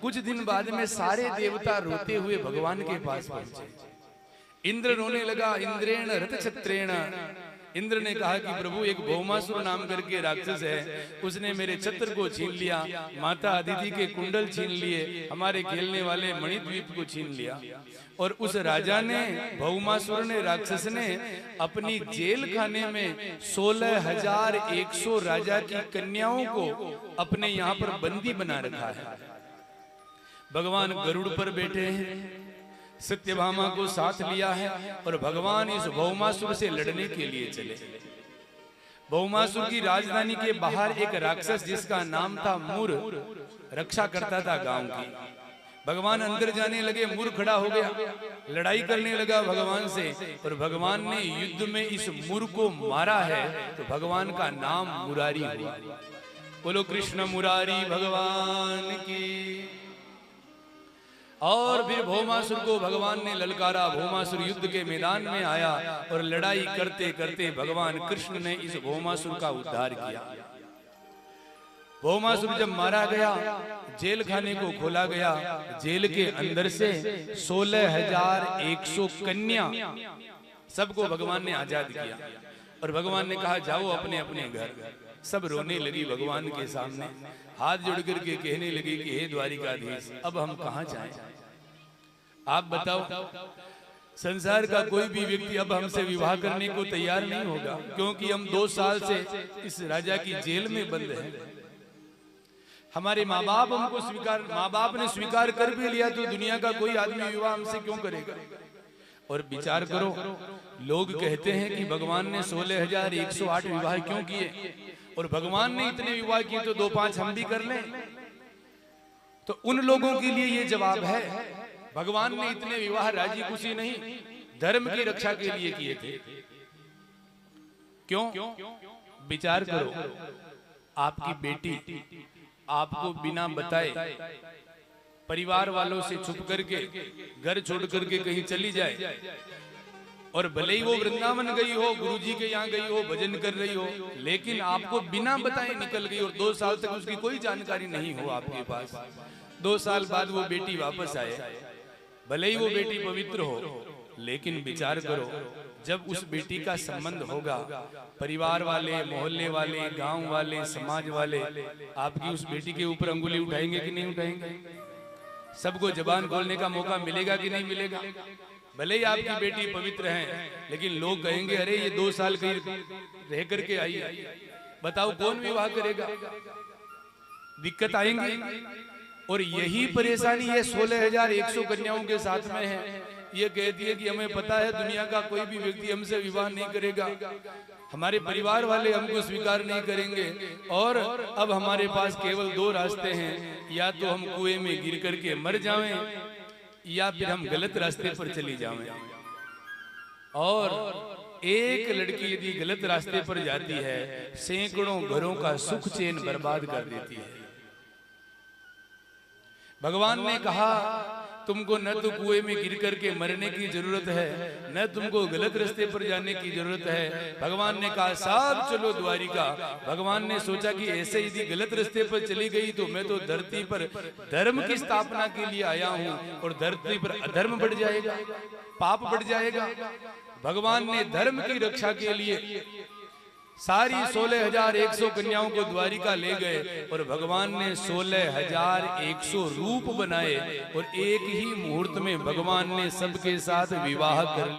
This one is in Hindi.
कुछ दिन बाद में सारे देवता रोते हुए भगवान के पास पहुंचे। इंद्र रोने लगा, इंद्रेण रथ छत्रेण। इंद्र ने कहा कि प्रभु एक भौमासुर नाम करके राक्षस है, उसने मेरे छत्र को छीन लिया, माता अदिति के कुंडल छीन लिए, हमारे खेलने वाले मणिद्वीप को छीन लिया। और उस राजा ने, भौमासुर ने, राक्षस ने अपनी जेल खाने में 16,100 राजा की कन्याओं को अपने यहाँ पर बंदी बना रखा है। भगवान गरुड़ पर बैठे हैं, सत्यभामा को साथ लिया है और भगवान इस भौमासुर से लड़ने के लिए चले। भौमासुर की राजधानी के बाहर एक राक्षस जिसका नाम था मूर रक्षा करता था गांव की। भगवान अंदर जाने लगे, मूर खड़ा हो गया, लड़ाई करने लगा भगवान से, और भगवान ने युद्ध में इस मूर को मारा है, तो भगवान का नाम मुरारी हुआ। बोलो कृष्ण मुरारी भगवान की। और फिर भौमासुर को भगवान ने ललकारा, भौमासुर युद्ध के मैदान में आया और लड़ाई करते करते भगवान कृष्ण ने इस भौमासुर का उद्धार किया। भौमासुर जब मारा गया, जेल खाने को खोला गया, जेल के अंदर से 16,100 कन्या सबको भगवान ने आजाद किया और भगवान ने कहा जाओ अपने अपने घर। सब रोने लगी भगवान के सामने, हाथ जोड़ करके कहने लगी कि हे द्वारिकाधीश, अब हम कहां जाएं? आप बताओ। संसार का कोई भी व्यक्ति अब हमसे विवाह करने को तैयार नहीं होगा, क्योंकि हम 2 साल से इस राजा की जेल में बंद हैं। हमारे माँ बाप हमको माँ बाप ने स्वीकार कर भी लिया, तो दुनिया का कोई आदमी विवाह हमसे क्यों करेगा? और विचार करो, लोग कहते हैं कि भगवान ने 16,108 विवाह क्यों किए, और भगवान ने इतने विवाह किए तो 2-5 हम भी कर लें। तो उन लोगों के लिए ये जवाब है, भगवान ने इतने विवाह राजी खुशी नहीं, धर्म की रक्षा के लिए किए थे। क्यों? विचार करो, आपकी बेटी आपको बिना बताए परिवार वालों से छुप करके घर छोड़ करके कहीं चली जाए, और भले ही वो वृंदावन गई हो, गुरुजी के यहाँ गई हो, भजन कर रही हो, लेकिन आपको बिना बताए निकल गई और 2 साल तक उसकी कोई जानकारी नहीं हो आपके पास। 2 साल बाद वो बेटी वापस आए, भले ही वो बेटी पवित्र हो, लेकिन विचार करो, जब उस बेटी का संबंध होगा, परिवार वाले, मोहल्ले वाले, गांव वाले, समाज वाले आपकी उस बेटी के ऊपर अंगुली उठाएंगे कि नहीं उठाएंगे? सबको जबान खोलने का मौका मिलेगा कि नहीं मिलेगा? भले ही आपकी बेटी पवित्र है, लेकिन लोग कहेंगे अरे ये 2 साल कहीं रह करके आई है, बताओ कौन विवाह करेगा? दिक्कत आएंगी। और यही परेशानी है 16,100 कन्याओं के साथ में है। ये कहती है कि हमें पता है दुनिया का कोई भी व्यक्ति हमसे विवाह नहीं करेगा, हमारे परिवार वाले हमको स्वीकार नहीं करेंगे, और अब हमारे पास केवल 2 रास्ते हैं, या तो हम कुएं में गिर करके मर जाएं, या फिर हम गलत रास्ते पर चली जाएं। और एक लड़की यदि गलत रास्ते पर जाती है, सैकड़ों घरों का सुख चैन बर्बाद कर देती है। भगवान ने कहा तुमको न तो कुएं में गिर करके मरने की जरूरत है, न तुमको गलत रास्ते पर जाने की जरूरत है। भगवान ने कहा सब चलो द्वारिका। भगवान ने सोचा कि ऐसे यदि गलत रास्ते पर चली गई तो मैं तो धरती पर धर्म की स्थापना के लिए आया हूँ, और धरती पर अधर्म बढ़ जाएगा, पाप बढ़ जाएगा। भगवान ने धर्म की रक्षा के लिए सारी 16,100 कन्याओं को द्वारिका ले गए, और भगवान ने 16,100 रूप बनाए, और एक ही मुहूर्त में भगवान ने सबके साथ विवाह कर लिया।